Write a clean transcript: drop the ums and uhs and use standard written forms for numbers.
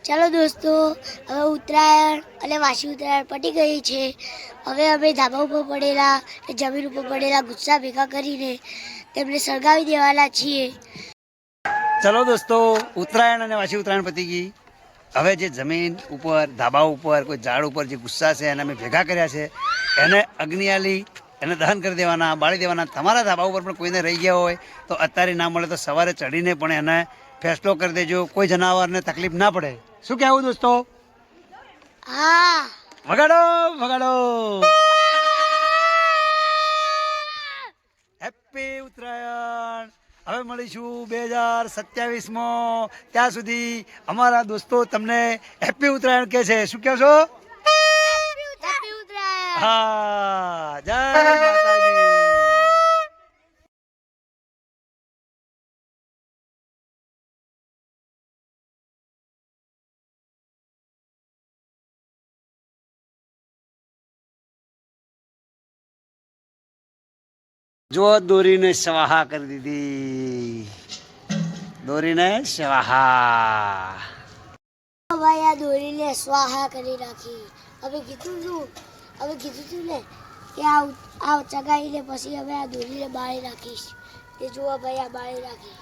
ચાલો દોસ્તો, હવે ઉત્તરાયણ અને વાસી ઉત્તરાયણ પતી ગઈ છે. હવે અમે ધાબા ઉપર પડેલા જમીન ઉપર પડેલા ગુસ્સા ભેગા કરીને તેમને સળગાવી દેવાના છીએ. ચલો દોસ્તો, ઉત્તરાયણ અને વાસી ઉત્તરાયણ પતી ગઈ. હવે જે જમીન ઉપર ધાબા ઉપર કોઈ ઝાડ ઉપર જે ગુસ્સા છે એને અમે ભેગા કર્યા છે એને અગ્નિ આલી એને દહન કરી દેવાના, બાળી દેવાના. તમારા ધાબા ઉપર પણ કોઈને રહી ગયા હોય તો અત્યારે ના મળે તો સવારે ચડીને પણ એને ફેસલો કરી દેજો, કોઈ જનાવરને તકલીફ ના પડે. શું કહેવું દોસ્તો? હા, વગાડો વગાડો. હેપી ઉત્તરાયણ. હવે મળીશું 2027માં. ત્યાં સુધી અમારા દોસ્તો તમને હેપી ઉત્તરાયણ કહે છે. શું કહો છો? હેપી ઉત્તરાયણ. હા, જય માતાજી. જો દોરીને સ્વાહા કરી દીધી, દોરીને સ્વાહા. ભાઈ આ દોરીને સ્વાહા કરી નાખી. હવે કીધું તું ને કે આ ચગાવીને પછી હવે આ દોરીને બાળી નાખીશ. તે જુઓ ભાઈ, આ બાળી નાખી.